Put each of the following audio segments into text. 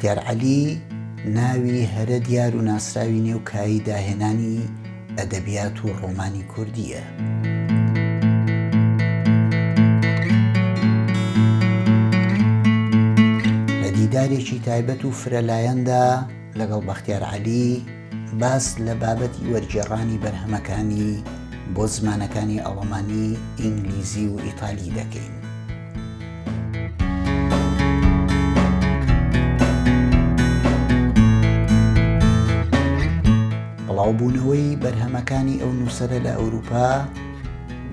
بەختیار عەلی ناوی هەرە دیار و ناسراوی نێو کایی داهێنانی ئەدەبیات و ڕۆمانی کوردیە. لە دیدارێکی تایبەت و فرەلایەندا لەگەڵ بەختیار عەلی باس لە بابەتی وەرگێڕانی بەرهەمەکانی بۆ زمانەکانی ئەڵەمانی، ئینگلیزی و ئیتالی دەکەین. بڵاوبوونەوەی بەرهەمەکانی ئەو نووسەرە لە ئەوروپا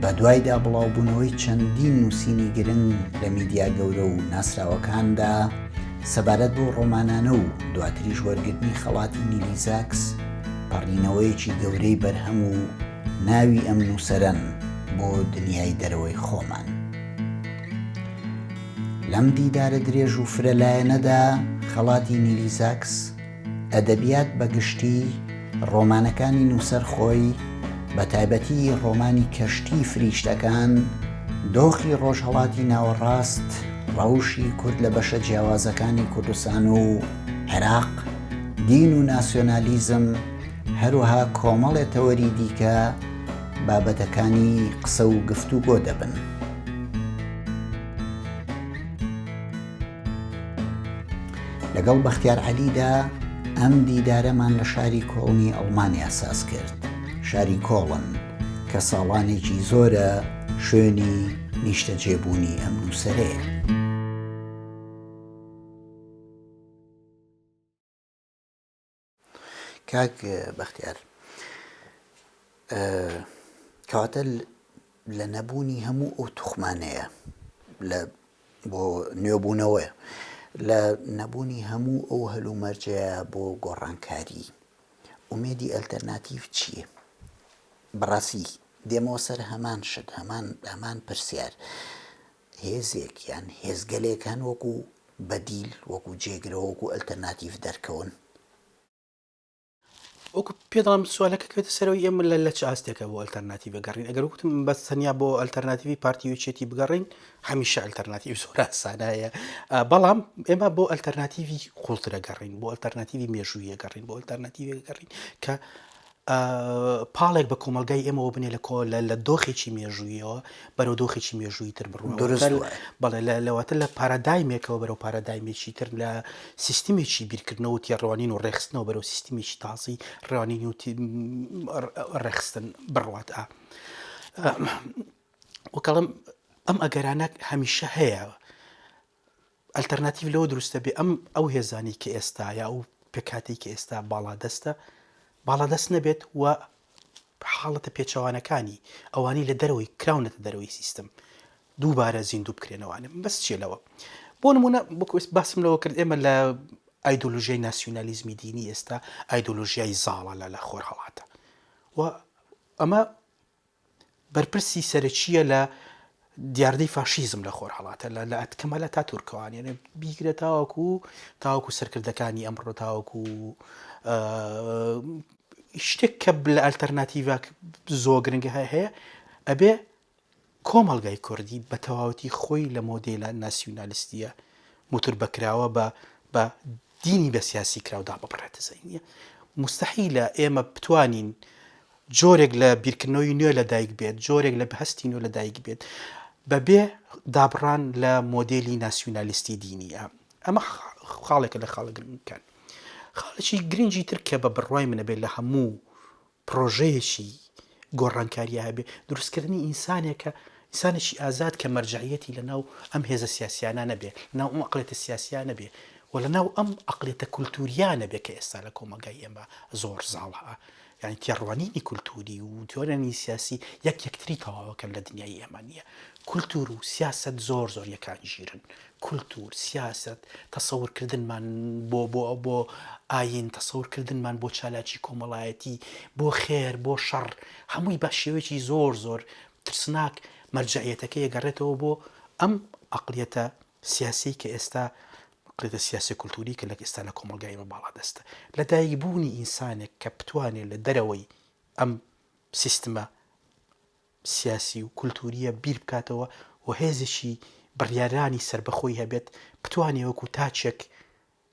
بە دوایدا بڵاوبوونەوەی چەندین نووسینی گرنگ لە میدیا گەورە و ناسراوەکاندا سەبارەت بۆ ڕۆمانانە و دواتریش وەرگرتنی خەڵاتی نیلی زاکس پەڕینەوەیەکی گەورەی بەرهەم و ناوی ئەم نووسەرەن بۆ دنیای دەرەوەی خۆمان. لەم دیدارە درێژ و فرەلایەنەدا خەڵاتی نیلی زاکس ئەدەبیات بەگشتی ڕۆمانەکانی نووسەر خۆی بە تایبەتی ڕۆمانی کەشتی فریشتەکان، دۆخی ڕۆژهەڵاتی ناوەڕاست، ڕەوشی کورد لە بەشە جیاوازەکانی کوردستان و عێراق، دین و ناسیۆنالیزم، هەروەها کۆمەڵێ تەوەری دیکە بابەتەکانی قسە و گفتوگۆ دەبن. لەگەڵ بەختیار عەلیدا ئەم دیدارەمان لە شاری کۆڵنی ئەڵمانیا ساز کرد، شاری کۆڵن کە ساڵانێکی زۆرە شوێنی نیشتە جێبوونی ئەم نووسەرەیە. کاک بەختیار، کەواتە لە نەبوونی هەموو ئەو توخمانەیە بۆ نوێبوونەوەی، لە نەبوونی هەموو ئەو هەلومەرجەیە بۆ گۆڕانکاری، ئومێدی ئەلتەرناتیڤ چییە؟ بەڕاستی دێمەوە سەر هەمان شت، هەمان پرسیار، هێزێک یان هێزگەلێکان وەکو بەدیل، وەکو جێگرەوە، وەکو ئەلتەرناتیڤ دەرکەون؟ وەکو پێدەڵام سوالەکە کەوێتە سەرەوەی ئێمە لە چ ئاستێکە بۆ ئەلتەرناتیڤ بگەڕین. ئەگەر وەکوتم بە تەنیا بۆ ئەلتەرناتیڤی پارتی وێچێتی بگەڕین، هەمیشە ئەلتەرناتیڤ زۆر ئاسانایە، بەڵام ئێمە بۆ ئەلتەرناتیڤی قوڵترە گەڕین، بۆ ئەلتەرناتیڤی مێژوویە گەڕین، بۆ ئەلتەرناتیڤی گەڕین کە پاڵێک بە کۆمەلگای ئێمەوە بنێ لە دۆخێکی مێژوویەوە بەرەو دۆخێکی مێژووی تر بڕوە. بەڵێ لەواتە لە پارەدایمێکەوە بەرەو پارەدایمێکی تر، لە سیستمێکی بیرکردنەوە و تێڕەوانین و ڕێخستنەوە بەرەو سیستمێکی تازی ڕێوانین و ڕێخستن بڕوات. وەکەڵم ئەم ئەگەرانە هەمیشە هەیە. ئەلتەرناتیڤ لەوە دروستە بێ ئەو هێزانی کە ئێستاە، ئەو پێکاتی کە ئێستا باڵادەست نەبێت و حاڵەتە پێچەوانەکانی ئەوانی لە دەرەوەی کراونەتە دەرەوەی سیستم دووبارە زیندوو بکرێنەوەوانە. بەس چێلەوە بۆ نمونە باسم لەوە کرد، ئێمە لە ئایدۆلۆژیای ناسیۆنالیزمی دینی ئێستا ئایدۆلۆژیای زاڵە لە خۆر هەڵاتە و ئەمە بەرپرسی سەرەکیە لە دیاردەی فاشیزم لە خۆر هەڵاتە، لە ئەتکەمەلە تا تورکەوانیانە بیگرێت تاوەکو سەرکردەکانی ئەمڕۆ، تاوەکو شتێک کە لە ئەلتەرناتیڤە زۆر گرنگە هەیە ئەبێ کۆمەڵگای کوردی بە تەواوەتی خۆی لە مۆدێلە ناسیۆنالیستیە موتور بەکراوە بە دینی بە سیاسی کراودا بەبڕێتە زەینیە. مستەحیلە ئێمە بتوانین جۆرێک لە بیرکردنەوەی نوێ لە دایک بێت، جۆرێک لە هەستی نوێ لە دایک بێت بەبێ دابڕان لە مۆدێلی ناسیۆنالیستی دینیە. ئەمە خاڵێکە لە خاڵە گرنگەکان. خاڵێکی گرنگی تر کە بە بڕوای منە بێت لە هەموو پرۆژەیەکی گۆڕانکاریە هەبێ، دروستکردنی ئینسانێکی ئازاد کە مەرجعیەتی لەناو ئەم هێزە سیاسیانە نەبێ، لەناو ئەم عەقڵیەتە سیاسیانە نەبێ و لەناو ئەم عەقڵیەتە کولتوریانە بێ کە ئێستا لە کۆمەلگای ئێمە زۆر زاڵە. یعنی تێڕوانینی کولتوری و تێوەرانی سیاسی یەکتری تەواوەکەن لە دنیای ئێمە نییە. کولتور و سیاست زۆر یەکان ژیرن. کولتور، سیاست، تەسەورکردنمان بۆ ئاین، تەسەورکردنمان بۆ چالاکی کۆمەڵایەتی، بۆ خێر، بۆ شەڕ، هەمووی بە شێوەیەکی زۆر ترسناک مەرجعیەتەکە یەگەڕێتەوە بۆ ئەم عەقڵیەتە سیاسی کە ئێستا عەقڵیەتە سیاسی کولتوری کە ئێستا لە کۆمەلگای ئێمە باڵادەستە. لە دایکبوونی ئینسانێک کە بتوانێت لە دەرەوەی ئەم سیستمە سیاسی و کولتوریە بیر بکاتەوە و هێزێکی بڕیارانی سربەخۆی هەبێت، بتوانێت وەکو تاچێک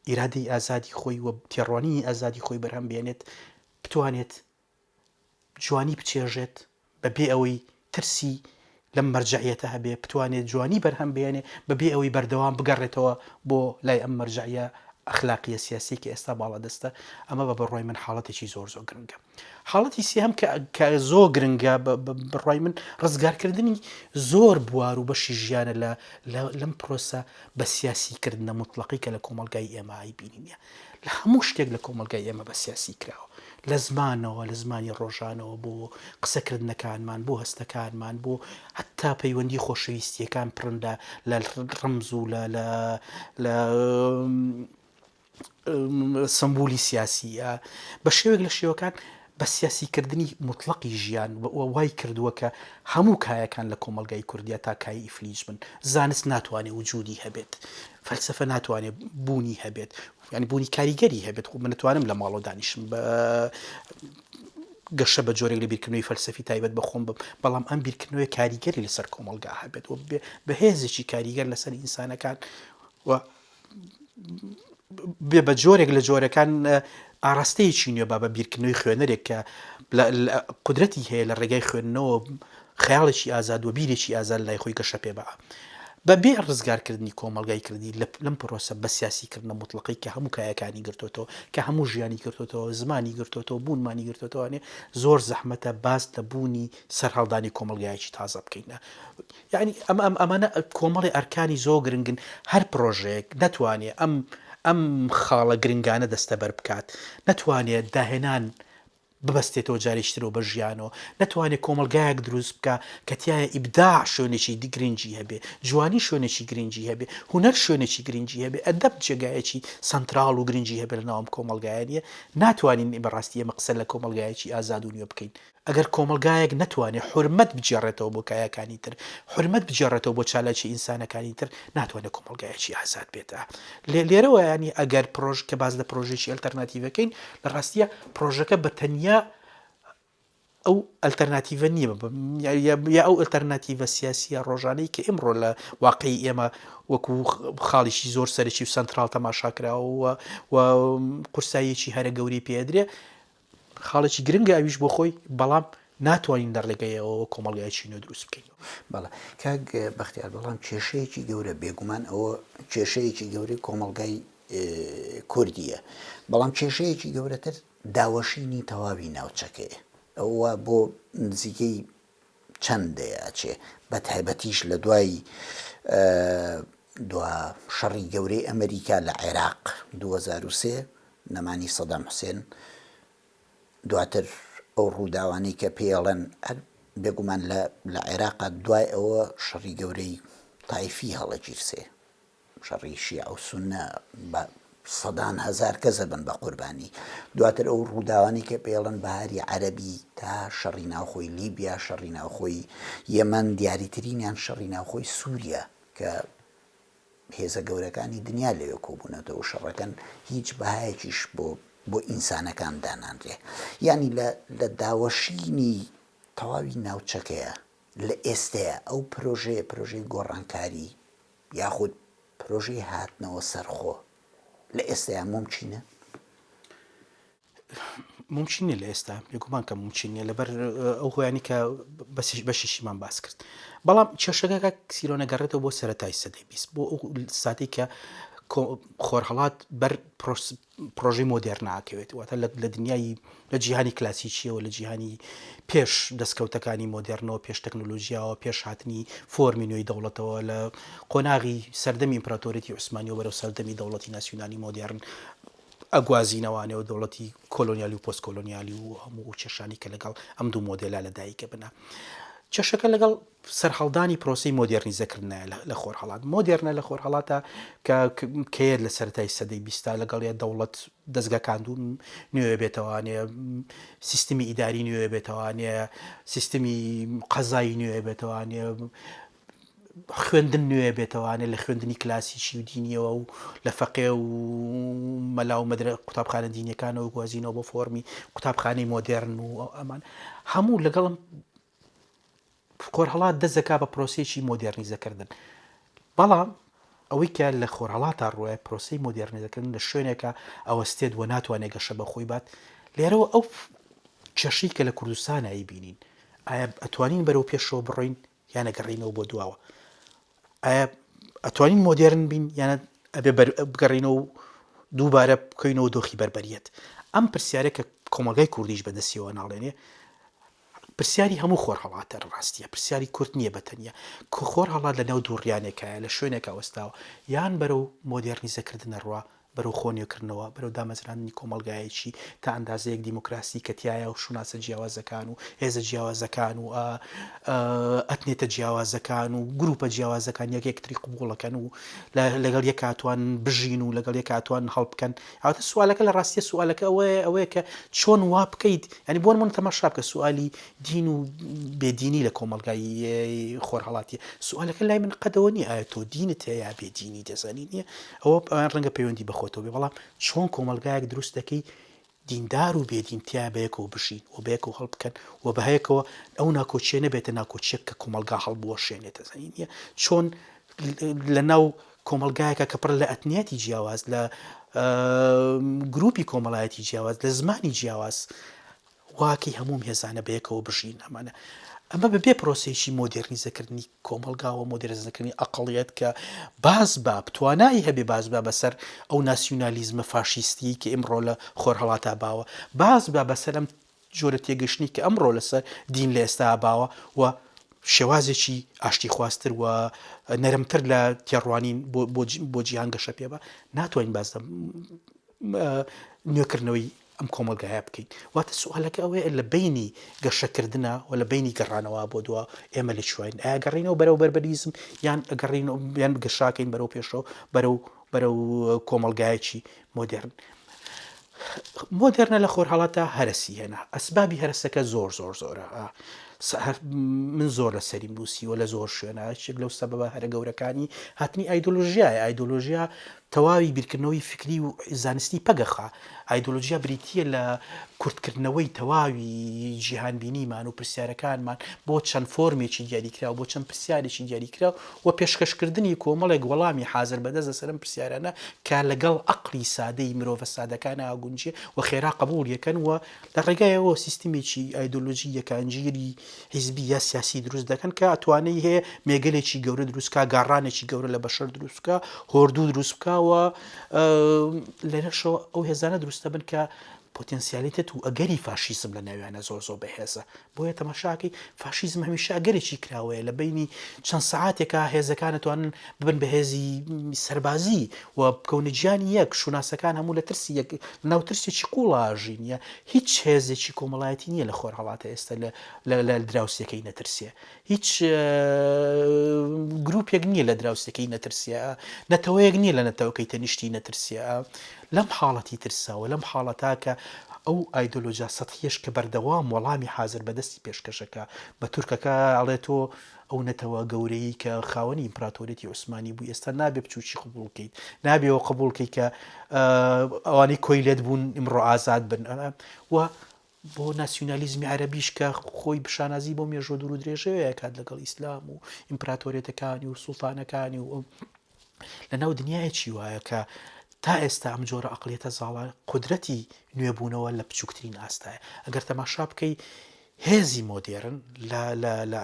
ئیرادەی ئازادی خۆی و تێڕوانی ئازادی خۆی بەرهەم بێنێت بتوانێت جوانی بچێژێت بەبێ ئەوەی ترسی لەم مەرجعیەتە هەبێ بتوانێت جوانی بەرهەم بێنێ بەبێ ئەوەی بەردەوام بگەڕێتەوە بۆ لای ئەم مەرجعیە ئەخلاقیە سیاسی کە ئێستا باڵەدەستە ئەمە بە بڕوای من حاڵەتێکی زۆر زۆر گرنگە. حاڵەتی سێهەم کە زۆر گرنگە بڕوای من ڕزگارکردنی زۆر بوار و بەشی ژیانە لەم پرۆسە بە سیاسیکردنە مطلقی کە لە کۆمەلگای ئێمە بینینە لە هەموو شتێک لە کۆمەلگای ئێمە بە سیاسی کراوە لە زمانەوە لە زمانی ڕۆژانەوە بۆ قسەکردنەکانمان بۆ هەستەکانمان بۆ حتا پەیوەندی خۆشەویستیەکان پرندە لە ڕمز و لە سمبولی سیاسیە بە شێوێک لە شێوەکان بە سیاسیکردنی مطلقی ژیان وای کردووە کە هەموو کایەکان لە کۆمەلگای کوردیا تا کای ئیفلیج بن زانست ناتوانێت وجودی هەبێت فەلسەفە ناتوانێت بوونی هەبێت ینی بوونی کاریگەری هەبێت خو من نتوانم لە ماڵەوە دانیشم بە گەشە بە جۆرێک لە بیرکردنەوەی فەلسەفی تایبەت بەخۆم بم بەڵام ئەم بیرکردنەوەی کاریگەری لەسەر کۆمەلگا هەبێت و بەهێزێکی کاریگەر لەسەر ئینسانەکان و بێ بە جۆرێک لە جۆرەکان ئاراستەیەکی نوێ با بە بیرکردنەوەی خوێنەرێک کە قودرەتی هەیە لە ڕێگای خوێندنەوە خەیاڵێکی ئازاد و بیرێکی ئازاد لای خۆی گەشە پێ بە بەبێ ڕزگارکردنی کۆمەلگای کردی لەم پرۆسە بە سیاسیکردنە مطلقی کە هەموو کایەکانی گرتوتەوە کە هەموو ژیانی گرتوتەوە زمانی گرتوتەوە بوونمانی گرتوتەوەوانێ زۆر زەحمەتە باس لە بوونی سەرهەڵدانی کۆمەلگایەکی تازە بکەینە یعنی ئەمانە کۆمەڵی ئەرکانی زۆر گرنگن هەر پرۆژەیەک نەتوانێت ئەم خاڵە گرنگانە دەستەبەر بکات نەتوانێت داهێنان ببەستێتەوە جارێکترەوە بە ژیانەوە نەتوانێت کۆمەلگایەک دروست بکە کە تایە ئیبداع شوێنێکی گرنگی هەبێ جوانی شوێنێکی گرنگی هەبێ هونەر شوێنێکی گرنگی هەبێ ئەدەب جێگایەکی سنترال و گرنگی هەبێ لە ناوم کۆمەلگایانیە ناتوانین بەڕاستی ئێمە قسە لە کۆمەلگایەکی ئازاد و نوێ بکەین ئەگەر کۆمەلگایەک نەتوانێت حرمەت بجێڕێتەوە بۆ کایەکانی تر حرمەت بجێڕێتەوە بۆ چالاکی ئینسانەکانی تر ناتوانێت کۆمەلگایەکی ئازاد بێتە لێرەوە ینی ئەگەر پرۆژ کە باز لە پرۆژێکی ئەلتەرناتیڤەکەین لە ڕاستیە پرۆژەکە بە تەنیا ئەو ئەلتەرناتیڤە نییە یا ئەو ئەلتەرناتیڤە سیاسیە ڕۆژانەی کە ئێمڕۆ لە واقعی ئێمە وەکو خاڵیشی زۆر سەرەکی و سنترال تەماشاکراوە و قورساییەکی هەرە گەوری پێدرێ خاڵێکی گرنگە ئەویش بۆ خۆی بەڵام ناتوانین دەڕێگەیەوە کۆمەڵگایەکی نوێ دروست بکەین بەڵێ کاک بەختیار بەڵام کێشەیەکی گەورە بێگومان ئەوە کێشەیەکی گەورەی کۆمەلگای کوردیە بەڵام کێشەیەکی گەورەتر داوەشینی تەواوی ناوچەکەیە ئەوە بۆ نزیکەی چەندەیەچێ بە تایبەتیش لە دوای شەڕی گەورەی ئەمریکا لە عێراق 2003 نەمانی سەدام حوسێن دواتر ئەو ڕووداوانی کە پێڵەن بێگومان لە عێراقا دوای ئەوە شەڕی گەورەی تایفی هەڵەگیرسێ شەڕی شیع و سونە سەدان هەزار کەسە بن بە قوربانی دواتر ئەو ڕووداوانی کە پێڵەن بەهاری عەرەبی تا شەڕی ناوخۆی لیبیا شەڕی ناوخۆی یەمەن دیاریترینیان شەڕی ناوخۆی سووریا کە هێزە گەورەکانی دنیا لەوێ کۆبوونەتەوە شەڕەکەن هیچ بەهایەکیش بۆ ئینسانەکان دانانرێ ینی لە داوەشینی تەواوی ناوچەکەیە لە ئێستەیە ئەو پرۆژەی گۆڕانکاری یاخود پرۆژەی هاتنەوە سەرخۆ لە ئێستەیە ممچینە؟ ممچینە لە ئێستا بێگومان کە ممچینە لەبەر ئەو هۆیانی کە بەشیشیمان باس کرد بەڵام کێشەکە سیرۆنەگەڕێتەوە بۆ سەرەتای سەدەی بیست بۆ ئەو ساتی کە خۆرهەڵات بەر پرۆژەی مۆدێرناکەوێت واتە لە دنیای لە جیهانی کلاسیکیەوە لە جیهانی پێش دەستکەوتەکانی مۆدێرنەوە پێش تەکنۆلۆژیاوە پێش هاتنی فۆرمی نوێی دەوڵەتەوە لە قۆناغی سەردەمی ئیمپراتۆریەتی عوسمانی و بەرەو سەردەمی دەوڵەتی ناسیۆنالی مۆدێرن ئەگوازینەوانەوە دەوڵەتی کۆلۆنیالی و پۆست کۆلۆنیالی و هەموو چێشانی کە لەگەڵ ئەم دوو مۆدێلا لەدایکە بنە کێشەکە لەگەڵ سەرهەڵدانی پرۆسی مۆدێرنیزەکردنە لە خۆرهەڵات مۆدێرنە لە خۆرهەڵاتە کە لە سەرەتای سەدەی بیستا لەگەڵ دەوڵەت دەستگاکاندون نوێ بێتەوانێ سیستمی ئیداری نوێ بێتەوانێ سیستمی قەزایی نوێ بێتەوانێ خوێندن نوێ بێتەوانێت لە خوێندنی کلاسیکی و دینیەوە و لە فەقێ و مەلا و مەدرە قوتابخانە دینیەکانەوە گوازینەوە بۆ فۆرمی قوتابخانەی مۆدێرن و ئەمان هەموو لەگەڵم خۆرهەڵات دەستەکا بە پرۆسێکی مۆدێرنیزەکردن بەڵام ئەوەی کە لە خۆرهەڵاتە ڕوایە پرۆسی مۆدێرنیزەکردن لە شوێنێکە ئەوەستێت و ناتوانێت گەشە بەخۆی بات لێرەوە ئەو کێشەی کە لە کوردستانایی بینین ئایا ئەتوانین بەرەو پێشەوە بڕۆین یانە گەڕینەوە بۆ دواوە ئایا ئەتوانین مۆدێرن بین یانە ئەبێ بگەڕینەوە و دووبارە بکەینەوە دۆخی بربەریەت ئەم پرسیارە کە کۆمەلگای کوردیش بەدەستیەوە ناڵێنێ پرسیاری هەموو خۆرهەڵاتە ڕاستیە پرسیاری کورت نییە بەتەنیا خۆرهەڵات لە ناو دووڕیانێکایە لە شوێنێکە وەستاوە یان بەرەو مۆدێرنیزەکردنە ڕوا بەرەو خۆنیێکردنەوە بەرەو دامەزرانی کۆمەلگایەکی تا ئەندازەیەک دیموکراسی کەتیایە و شوناسە جیاوازەکان و هێزە جیاوازەکان و ئەتنێتە جیاوازەکان و گروپە جیاوازەکان یەکێکتری قوبوڵەکەن و لەگەڵ یەک کاتوان بژین و لەگەڵ یەک کاتوان هەڵ بکەن ئەوتە سوالەکە لە ڕاستیە سوالەکە ئەوەیە کە چۆن وا بکەیت ینی بۆ من تەماشا بکە سوالی دین و بێدینی لە کۆمەلگای خۆرهەڵاتیە سوالەکە لای من قەدەوە نیە ئایا تۆ دینت هەیە بێدینی دەزانی نییە ئەوە ئەوان ڕەنگە پەیوەندی بەخۆتەوە بێ بەڵام چۆن کۆمەلگایەک دروست دەکەی دیندار و بێدینتیا بەیەکەوە بژین و بەیەکەوە هەڵ بکەن و بەهەیەکەوە ئەو ناکۆچیە نەبێتە ناکۆچیەک کە کۆمەلگا هەڵبوەشێنێتە زەنی نییە چۆن لە ناو کۆمەلگایەکە کە پڕ لە ئەتنیەتی جیاواز لە گروپی کۆمەڵایەتی جیاواز لە زمانی جیاواز واکەی هەموو هێزانە بەیەکەوە بژین ئەمانە ئەمە بەبێ پرۆسێکی مۆدێرنیزەکردنی کۆمەلگاوە مۆدێرنیزەکردنی ئەقڵیەت کە باز بە توانایی هەبێ باز بە بەسەر ئەو ناسیۆنالیزمە فاشیستی کە ئمڕۆ لە خۆرهەڵاتە باوە باز بە بەسەر ئەم جۆرە تێگەشتنی کە ئەمڕۆ لەسەر دین لە ئێستا باوە و شێوازێکی ئاشتی خواستتر و نەرمتر لە تێڕوانین بۆ جیهان گەشە پێ بە ناتوانین باز نوێکردنەوەی ئەم کۆمەلگایە بکەین واتە سوالەکە ئەوەیە لە بینی گەشەکردنە و لە بینی گەڕانەوە بۆ دووە ئێمە لە چوین ئایا گەڕینەوە بەرەو بربەریزم یان گەڕینەوە یان گەشاکەین بەرەو پێشەوە بەرەو کۆمەلگایەکی مۆدێرن مۆدێرنە لە خۆرهەڵاتە هەرسی هێنا ئەسبابی هەرسەکە زۆرە من زۆر لە سەریم نووسی و لە زۆر شوێنە لەو سەبەبە هەرە گەورەکانی هاتنی ئایدۆلۆژیە تەواوی بیرکردنەوەی فکری و زانستی پەگەخا ئایدۆلۆژیا بریتیە لە کورتکردنەوەی تەواوی جیهانبینیمان و پرسیارەکانمان بۆ چەند فۆرمێکی دیاریکرا و بۆ چەند پرسیارێکی دیاریکرا و پێشکەشکردنی کۆمەڵێک وەڵامی حازر بەدەست لەسەرم پرسیارانە کە لەگەڵ عەقڵی سادەی مرۆڤە سادەکانە ئاگونجێ و خێرا قبول یەکەن و لە ڕێگایەوە سیستمێکی ئایدۆلۆژی یەکانگیری حیزبی یا سیاسی دروست دەکەن کە ئەتوانەی هەیە مێگەلێکی گەورە دروستکە گاڕانێکی گەورە لە بەشەر دروستکە هۆردوو دروست بکەوە لەرەشەوە ئەو هێزانە دروستە بن کە پۆتێنسیالیتێت و ئەگەری فاشیزم لە ناویانە زۆر بەهێزە بۆیە تەماشاکەی فاشیزم هەمیشە ئەگەرێکی کراوەیە لە بینی چەند سەعاتێکە هێزەکان توانن ببن بە هێزی سەربازی و بکەونە گیانی یەک شوناسەکان هەموو لە ترسی یەک ناوترسێکی قوڵاژی نیە هیچ هێزێکی کۆمەڵایەتی نییە لە خۆرهەڵاتە ئێستا لە دراوسەکەی نەترسێ هیچ گروپێک نییە لە دراوسەکەی نەترسیە نەتەوەیەک نییە لە نەتەوەکەی تەنیشتی نەترسیە لەم حاڵەتی ترساوە لەم حاڵەتاکە ئەو ئایدۆلۆژیا سەتحیەش کە بەردەوام وەڵامی حازر بەدەستی پێشکەشەکە بە تورکەکە ئەڵێتۆ ئەو نەتەوە گەورەی کە خاوەنی ئیمپراتۆریەتی عوسمانی بوو ئێستا نابێ بچووکی قبول بکەیت نابێەوە قبول بکەیت کە ئەوانەی کۆی لێت بوون ئیمڕۆ ئازاد بن و بۆ ناسیۆنالیزمی عەرەبیش کە خۆی بشانازی بۆ مێژۆ دوور و درێژەوەیە کات لەگەڵ ئیسلام و ئیمپراتۆریەتەکانی و سوڵتانەکانی و لە ناو دنیایەکی وایە کە تا ئێستا ئەم جۆرە ئەقڵیەتە زاڵە قودرەتی نوێبوونەوە لە بچووکترین ئاستایە ئەگەر تەماشا بکەی هێزی مۆدێرن لە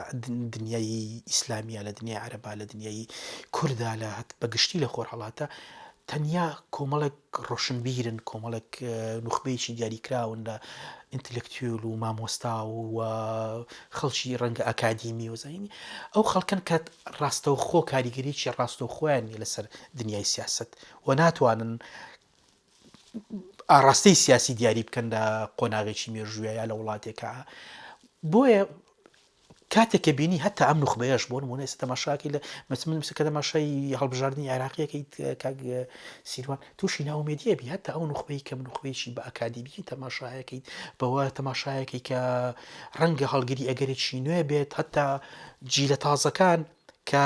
دنیای ئیسلامیە لە دنیای عەرەبا لە دنیای کووردا لە بەگشتی لە خۆرهەڵاتە تەنیا کۆمەڵێک ڕۆشنبیرن کۆمەڵێک نوخبەیەکی دیاریکراون لە ئینتلێکتوێل و مامۆستا و خەڵکی ڕەنگە ئەکادیمی و زەینی ئەو خەڵکن کە ڕاستەوخۆ کاریگەریی ڕاستەوخۆیان لەسەر دنیای سیاست و ناتوانن ئاڕاستەی سیاسی دیاری بکەن لە قۆناغێکی مێژوویە یا لە وڵاتێکە بۆیە کاتێککە بینی هەتا ئەم نوخبەیەش بۆ نمونە ئێستا تەماشاکەی لە مسکە تەماشای هەڵبژاردننی عێراقیەکەی کاک سیروان تووشی ناومێدیە بی هەتا ئەو نوخبەی کە نوخبەیەکی بە ئەکادیمی تەماشایەکەیت بەوە تەماشایەکەی کە ڕەنگە هەڵگیری ئەگەرێکی نوێ بێت هەتا جیلە تازەکان کە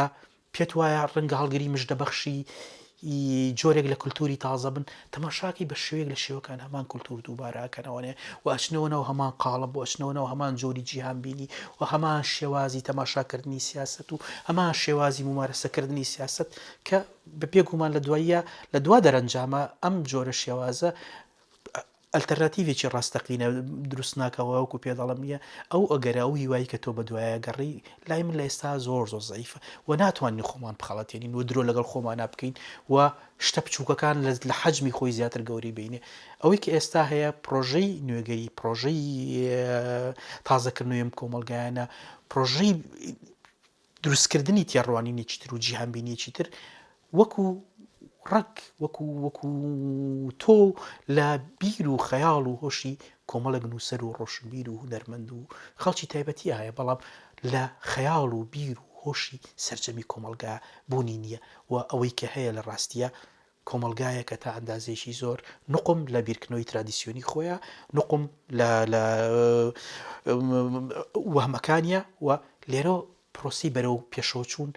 پێت وایە ڕەنگە هەڵگیری مژدەبەخشی جۆرێک لە کولتوری تازە بن تەماشاکی بە شوێک لە شێوەکان هەمان کولتور دووبارەکەنەوەنێ و ئەچنەوەنەوە هەمان قاڵب و ئەچنەوەنەوە هەمان جۆری جیهانبینی و هەمان شێوازی تەماشاکردنی سیاست و هەمان شێوازی ممارەسەکردنی سیاست کە بە پێگومان لە دواییە لە دوا دەرەنجامە ئەم جۆرە شێوازە ئەلتەرناتیڤێکی ڕاستەقینە دروست ناکەوە وەکو پێدەڵم نیە ئەو ئەگەرە ئەو هیوایی کە تۆ بە دوایە گەڕی لای من لە ئێستا زۆر زەیفە و ناتوانین خۆمان بخەڵەتێنین و درۆ لەگەڵ خۆمان بکەین و شتە بچووکەکان لە حەجمی خۆی زیاتر گەوری بینێ ئەوەی کە ئێستا هەیە پرۆژەی نوێگەری پرۆژەی تازەکردنوێم کۆمەلگایانە پرۆژەی دروستکردنی تێڕوانینێکی تر و جیهانبینیەکی تر وەکو ڕەک وەکو تۆ لە بیر و خەیاڵ و هۆشی کۆمەڵک نووسەر و ڕۆشنبیر و هونەرمەند و خەڵکی تایبەتی هەیە بەڵام لە خەیاڵ و بیر و هۆشی سەرجەمی کۆمەلگا بوونی نییە و ئەوەی کە هەیە لە ڕاستیە کۆمەلگایە کە تا ئەندازێکی زۆر نقم لە بیرکردنەوەی ترادیسیۆنی خۆیە نقم لە وەهمەکانیە و لێرە پرۆسی بەرەو پێشەوە چوون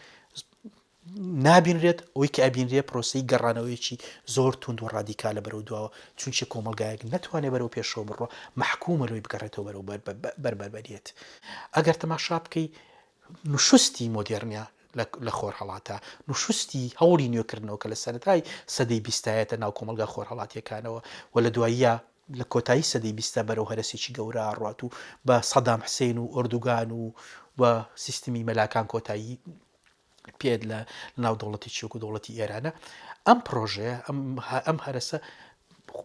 نابینرێت ئەوەی کە ئەبینرێت پرۆسی گەڕانەوەیکی زۆر تند و ڕادیکالە بەرەو دواوە چونچە کۆمەلگایەک نەتوانێت بەرەو پێشەوە بڕۆ محکومە لەوەی بگەڕێتەوە بەرەو بەربەریت ئەگەر تەماشا بکەی نوشستی مۆدێرنیا لە خۆرهەڵاتە نوشستی هەوڵی نوێکردنەوە کە لە سەرەتای سەدەی بیستایەتە ناو کۆمەلگا خۆرهەڵاتیەکانەوە و لە دواییە لە کۆتایی سەدەی بیستە بەرەو هەرسێکی گەورە ڕات و بە سەدام حسێن و ئۆردوگان و بە سیستمی مەلاکان کۆتایی پێت لە ناو دەوڵەتی چوەکو دەوڵەتی ئێرانە ئەم پرۆژەیە ئەم هەرسە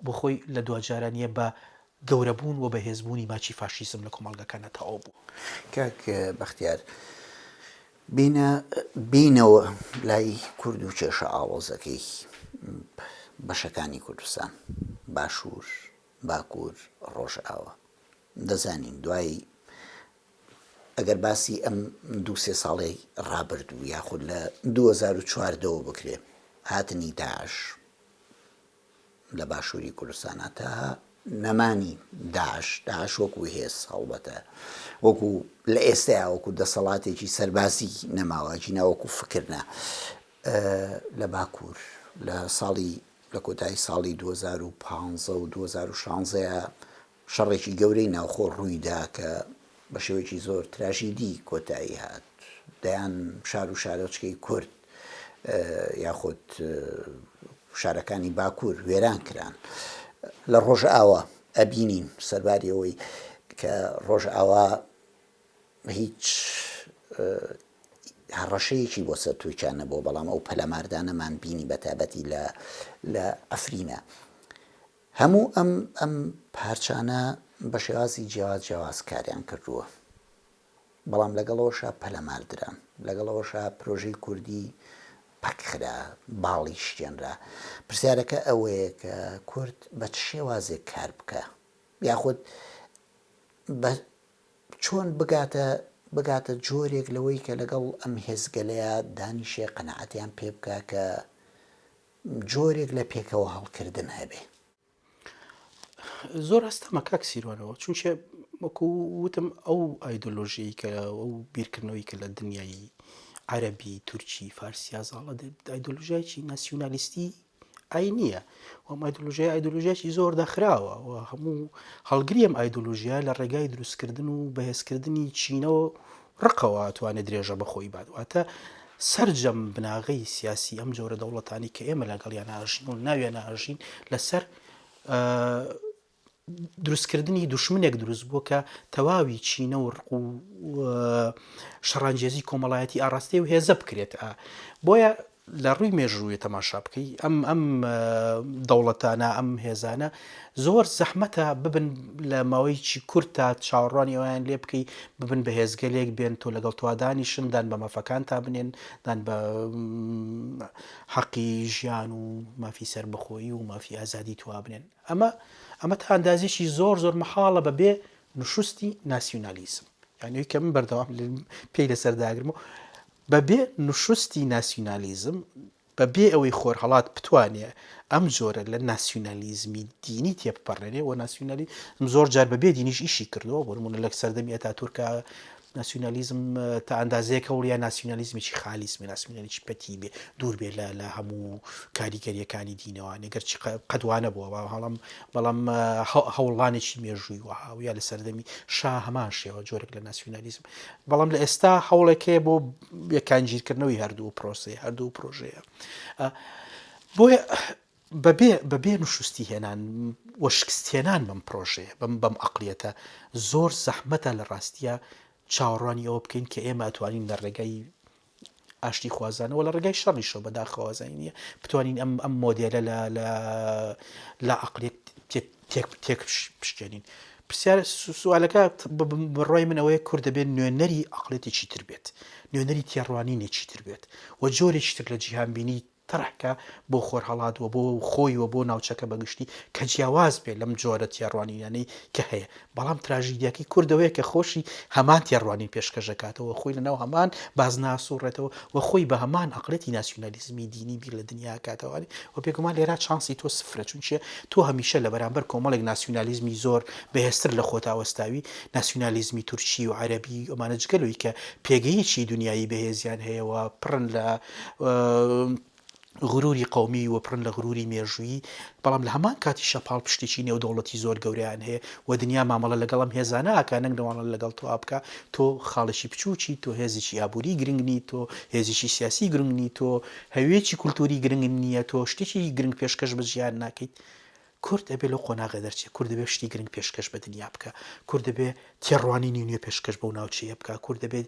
بۆ خۆی لە دوجارانیە بە گەورەبوون و بەهێزبوونی ماچی فاشیزم لە کۆمەڵگەکانە تەواو بوو. کاک بەختیار بینەوە لای کورد و کێشە ئاڵۆزەکەی بەشەکانی کوردستان باشوور باکوور ڕۆژئاوا دەزانین دوای ئەگەر باسی ئەم دوو سێ ساڵەی ڕابردوو یاخود لە 2014 بکرێ هاتنی داعش لە باشووری کوردستانە تا نەمانی داعش وەکو هێز هەڵبەتە وەکو لە ئێستایا وەکو دەسەڵاتێکی سەربازی نەماوەجی ناوەکو فکردە لە باکوور لە کۆتایی ساڵی 2015 و 2016 شەڕێکی گەورەی ناوخۆ ڕوویدا کە بە شێوەیەکی زۆر تراژیدی کۆتایی هات دەیان شار و شارۆچکەی کورد یاخود شارەکانی باکوور وێران کران لە ڕۆژئاوا ئەبینین سەرباری ئەوەی کە ڕۆژئاوا هیچ هەڕەشەیەکی بۆ سەر توویچان نەبوو بەڵام ئەو پەلەماردانەمان بینی بەتابەتی لە ئەفرینە هەموو ئەم پارچانە بە شێوازی جیاواز کاریان کردووە بەڵام لەگەڵەوەشە پەلەماردران لەگەڵەوەشە پرۆژەی کوردی پەکخرا باڵی شتێنرا پرسیارەکە ئەوەیە کە کورد بە چ شێوازێک کار بکە یاخود چۆن بگاتە جۆرێک لەوەی کە لەگەڵ ئەم هێزگەلەیە دانیشێ قەنەعەتیان پێ بکە کە جۆرێک لە پێکەوە هەڵکردن هەبێ. زۆر هەستەمە کاک سیروانەوە چونچە وەکو وتم ئەو ئایدۆلۆژیی کە ئەو بیرکردنەوەی کە لە دنیای عەرەبی تورکی فارسی ئازاڵە ئایدۆلۆژیایکی ناسیۆنالیستی ئای نییە وەم ئایدۆلۆژیایکی زۆر داخراوە و هەموو هەڵگری ئەم ئایدۆلۆژیا لە ڕێگای دروستکردن و بەهێزکردنی چینەوە ڕقەوە توانێت درێژە بەخۆی باتواتە سەرجەم بناغەی سیاسی ئەم جۆرە دەوڵەتانی کە ئێمە لەگەڵیان ئاژین و ناویان ئاژین لەسەر دروستکردنی دوشمنێک دروست بووە کە تەواوی چینە و ڕق و شەڕانگێزی کۆمەڵایەتی ئاڕاستی و هێزە بکرێت بۆیە لە ڕووی مێژوویە تەماشا بکەی ئەم دەوڵەتانە ئەم هێزانە زۆر زەحمەتە ببن لە ماوەیەکی کورت تا چاوەڕوانی ئەویان لێ بکەی ببن بە هێزگەلێک بێن تۆ لەگەڵ توادانیشن دان بە مەفەکان تا بنێن دان بە حەقی ژیان و مافی سەربەخۆیی و مافی ئازادی توا بنێن ئەمە تا ئەندازێکی زۆر مەحاڵە بەبێ نوشستی ناسیۆنالیزم یانەوەی کە من بەردەوام پێی لەسەرداگرمەوە بەبێ نوشستی ناسیۆنالیزم بەبێ ئەوەی خۆرهەڵات بتوانێ ئەم جۆرە لە ناسیۆنالیزمی دینی تێبپەڕێنێ و ناسیۆنالیزم زۆر جار بەبێ دینیش ئیشی کردەوە بۆ نمونە لە سەردەمی ئەتاتورکە ناسیۆنالیزم تا ئەندازەیەکە وڵیا ناسیۆنالیزمێکی خالیسمە، ناسیۆنالیزمی پەتی بێ، دوور بێ لە هەموو کاریگەریەکانی دینەوە گەرچی قەدوانە بووە بەڵام هەوڵانێکی مێژووی وەها یا لە سەردەمی شا هەمان شێوە جۆرێک لە ناسیۆنالیزم، بەڵام لە ئێستا هەوڵێکەیە بۆ یەکانگیرکردنەوەی هەردوو پرۆژەیە. بۆیە بەبێ نوشستی هێنان وە شکستهێنان بەم پرۆژەیە بەم عەقڵیەتە زۆر زەحمەتە لە ڕاستیە چاوەڕوانی ئەوە بکەین کە ئێمە ئەتوانین لە ڕێگەی ئاشتی خوازانەوە لە ڕێگەی شەڕیشەوە بەداخەوازایی نییە بتوانین ئەم مۆدێلە لە عەقڵیەت تێک پشتێنین. پرسیار سوالەکە بڕای من ئەوەیە کورد دەبێت نوێنەری عەقڵێتێکی تر بێت، نوێنەری تێڕوانینێکی تر بێت و جۆرێکی تر لە جیهانبینی تەڕحکە بۆ خۆرهەڵاتوە بۆ خۆیوە بۆ ناوچەکە بەگشتی کە جیاواز بێت لەم جۆرە تێڕوانینانەی کە هەیە. بەڵام تراژیدیاکەی کوردەوەیە کە خۆشی هەمان تێڕوانین پێشکەشەکاتەوە خۆی لەناو هەمان باز ناسوڕێتەوە و خۆی بە هەمان عەقڵێتی ناسیۆنالیزمی دینی بیر لە دنیا کاتەوەی و بێگومان لێرە چانسی تۆ سفرە، چونچە تۆ هەمیشە لە بەرامبەر کۆمەڵێک ناسیۆنالیزمی زۆر بەهێزتر لە خۆت ئاوەستاوی ناسیۆنالیزمی تورکی و عەرەبی ئەمانە جگەلەوەی کە پێگەیەکی دنیایی بەهێزیان هەیەەوە پڕن لە غروری قومی و پڕن لە غروری مێژووی، بەڵام لە هەمان کاتی شەپاڵ پشتێکی نێودەوڵەتی زۆر گەوریان هەیە و دنیا مامەڵە لەگەڵم هێزانە ئاکە نەک دەوانە لەگەڵ تۆ بکە تۆ خاڵشی بچووکی تۆ هێزیی ئابووری گرنگنی تۆ هێزیی سیاسی گرنگنی تۆ هەوێکی کولتوری گرنگ نییە تۆ شتێکی گرنگ پێشکەش بە ژیان ناکەیت. کورد دەبێت لەو قۆناغە دەرچێت، کورد دەبێت شتی گرنگ پێشکەش بە دنیا بکە، کورد دەبێت تێڕوانینی نوێ پێشکەش بەو ناوچەیە بکە، کورد دەبێت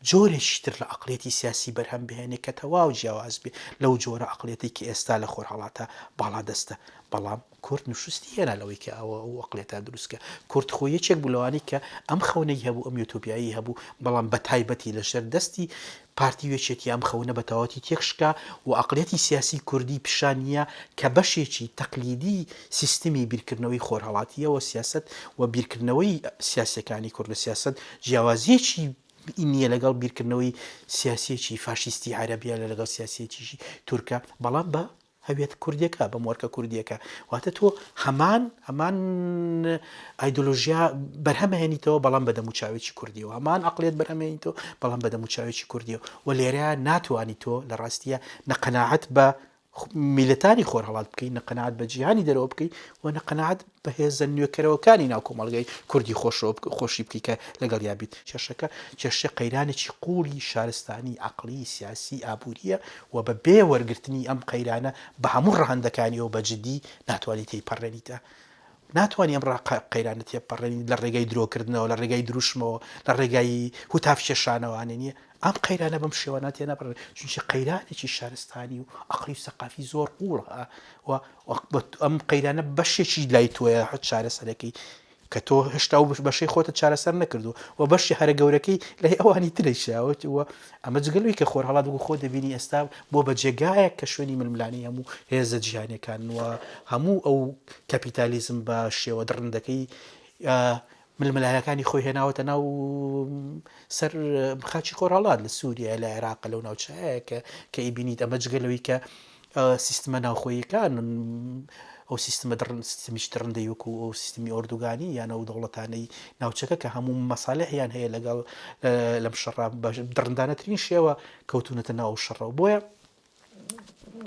جۆرێکی تر لە عەقڵێتی سیاسی بەرهەم بهێنێت کە تەواو جیاواز بێت لەو جۆرە عەقڵێتی کە ئێستا لە خۆرهەڵاتە باڵا دەستە. بەڵام کورد نوشستی هێنا لەوەی کە ئەوە ئەو عەقڵێتە دروستکە. کورد خۆی یەکێک بوو لەوانەی کە ئەم خەونەی هەبوو ئەم یوتۆپیایی هەبوو، بەڵام بە تایبەتی لەژێر دەستی پارتی وێچێتی ئەم خەونە بە تەواوەتی تێکشکا و عەقڵێتی سیاسی کوردی پیشان نییە کە بەشێکی تەقلیدی سیستمی بیرکردنەوەی خۆرهەڵاتیەوە سیاست و بیرکردنەوەی سیاسەکانی کورد لە سیاست جیاوازیەکی نییە لەگەڵ بیرکردنەوەی سیاسیەکی فاشیستی عەرەبیە لەگەڵ سیاسیەکیشی تورکە، بەڵام بە هەوێت کوردیەکە بە مۆرکە کوردیەکە واتە تۆ هەمان ئایدۆلۆژیا بەرهەمهێنیتەوە بەڵام بە دەموچاوێکی کوردیەوە، هەمان عەقڵێت بەرهەمهێنیتەوە بەڵام بە دەموچاوێکی کوردیەوە و لێرەیە ناتوانی تۆ لە ڕاستیە نەقەناعەت بە میلەتانی خۆرهەڵات بکەین، نەقەناعەت بە جیهانی دەرەوە بکەین و نەقەناعەت بە هێزە نوێکەرەوەکانی ناو کۆمەڵگەی کوردی خۆشی بکەی کە لەگەڵ یابیت. کێشەکە کێشە قەیرانێکی قوڵی شارستانی عەقڵی سیاسی ئابووریە و بە بێ وەرگرتنی ئەم قەیرانە بە هەموو ڕەهەندەکانیەوە بە جددی ناتوانیت تێیپەڕێنیتە. ناتوانانی ئەم قەیرانە تێپەڕێنی لە ڕێگەی درۆکردنەوە لە ڕێگەی دروشمەوە لە ڕێگای هوتاف کێشانەوانە نییە. ئەم قەیرانە بەم شێوەنە تێنەپەڕێن چونکە قەیرانێکی شارستانی و عەقڵی و سەقافی زۆر قوڵە و ئەم قەیرانە بەشێکی لای تۆیە حەت چارەسەرەکەی کە تۆ هێشتا و بەشەی خۆتە چارەسەر نەکردو و بەشی هەرە گەورەکەی لای ئەوانی ترێکشاوت وە ئەمە جگەلوی کە خۆرهەڵات بوو خۆ دەبینی ئێستا بۆ بە جێگایە کە شوێنی ململانی هەموو هێزە جیهانیەکان وە هەموو ئەو کەپیتالیزم بە شێوە دڕندەکەی ململایەکانی خۆی هێناوەتە ناو سەر خاچی خۆرهەڵات لە سووریا لە عێراق لەو ناوچەیە کە ئیبینیت ئەمە جگەلەوەی کە سیستمە ناوخۆیەکان ئەو سیستمیش دڕندەی وەکو ئەو سیستمی ئۆردوگانی یان ئەو دەوڵەتانەی ناوچەکە کە هەموو مەسالەحیان هەیە لەگەڵ لەم شەڕا دڕندانەترین شێوە کەوتونەتە ناو شەڕەوە. بۆیە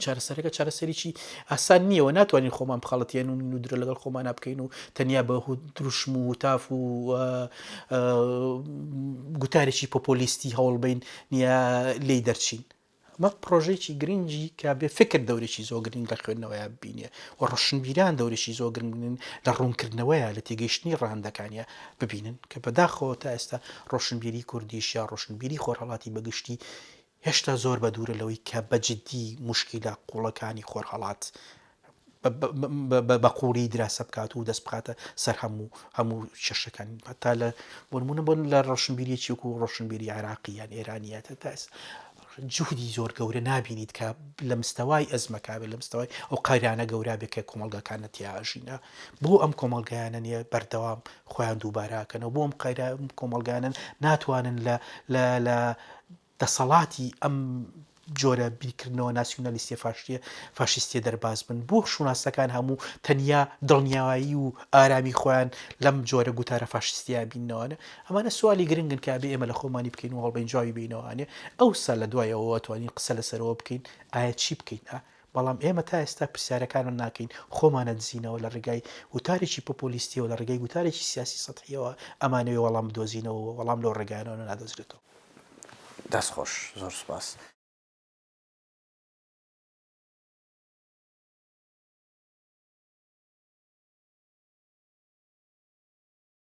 چارەسەرەکە چارەسەریی ئاسان نییەوە ناتوانین خۆمان بخەڵەتێن و نودرە لەگەڵ خۆمان بکەین و تەنیا بە دروشم و تاف و گوتارێکی پۆپۆلیستی هەوڵ بین نییە لی دەرچین. ئەمە پرۆژەیەکی گرنگی کە بێ فکر دەورێکی زۆر گرنگ لە خوێندنەوەیە ببینێ و ڕۆشنبیران دەورێکی زۆر گرنگن لە ڕوونکردنەوەیە لە تێگەیشتنی ڕەهەندەکانیە ببینن کە بەداخەوە تا ئێستا ڕۆشنبیری کوردیش یا ڕۆشنبیری خۆرهەڵاتی بەگشتی هێشتا زۆر بە دوورە لەوەی کە بەجددی مشکیلە قوڵەکانی خۆرهەڵات بە قوڵی دراسە بکات و دەست بخاتە سەر هەموو شەشەکان تا لە بۆ نمونە بۆن لە ڕۆشنبیریەکی وەکو ڕۆشنبیری عێراقی یان ئێرانیەتە تا ئێستا جوهدی زۆر گەورە نابینیت کە لە مستەوای ئەزمەکە بێت لە مستەوای ئەو قەیرانە گەورە بێت کە کۆمەڵگەکانە تیاژینە بۆ ئەم کۆمەڵگەیانە نیە بەردەوام خۆیان دووباراکەنەوە بۆ ئەم کۆمەڵگانن ناتوانن لە دەسەڵاتی ئەم جۆرە بیرکردنەوە ناسیۆنالیستی فاشیستی دەرباز بن بۆ شوناسەکان هەموو تەنیا دڵنیاوایی و ئارامی خۆیان لەم جۆرە گوتارە فاشیستیا بینەوەە ئەمانە سوالی گرنگن کە بێ ئێمە لە خۆمانی بکەین و هەڵبین جاوی بینەوەوانێ ئەوسا لە دوایەوە توانین قسە لەسەرەوە بکەین ئایا چی بکەین بەڵام ئێمە تا ئێستا پرسیارەکانم ناکەین خۆمانە دزینەوە لە ڕێگای وتارێکی پۆپۆلیستیەوە لە ڕێگای وتارێکی سیاسی سەتحیەوە ئەمانەوێ وەڵام بدۆزینەوە وەڵام لەو ڕێگایانەوە نادۆزرێتەوە. دەستخۆش زۆر سوپاس.